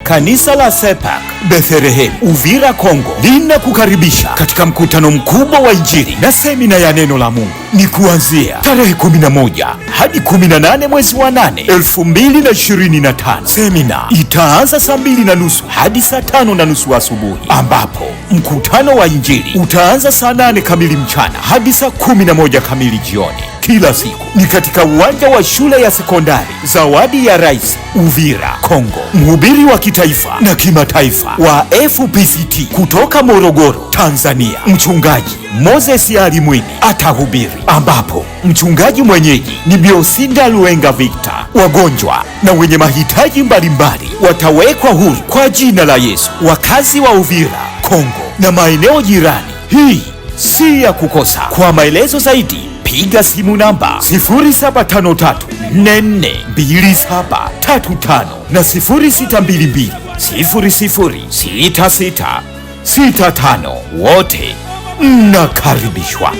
Kanisa la Sepak Bethlehem Uvira Kongo linakukaribisha katika mkutano mkubwa wa Injili na semina ya neno la Mungu. Ni kuanzia tarehe 11 hadi 18 mwezi wa 8 2025. Semina itaanza saa 2:30 hadi saa 5:30 asubuhi, ambapo mkutano wa Injili utaanza saa 8 kamili mchana hadi saa 11 kamili jioni. Kila siku ni katika uwanja wa shule ya sekondari Zawadi ya Rais Uvira Kongo. Mhubiri wa kitaifa na kimataifa wa FPCT kutoka Morogoro, Tanzania, Mchungaji Moses Ali Mwini atahubiri, ambapo mchungaji mwenyeji ni Biosinda Luenga Victor. Wagonjwa na wenye mahitaji mbalimbali watawekwa huru kwa jina la Yesu. Wakazi wa Uvira Kongo na maeneo jirani, hii si ya kukosa. Kwa maelezo zaidi piga simu namba 0753442735 na 0622006665. Wote mnakaribishwa.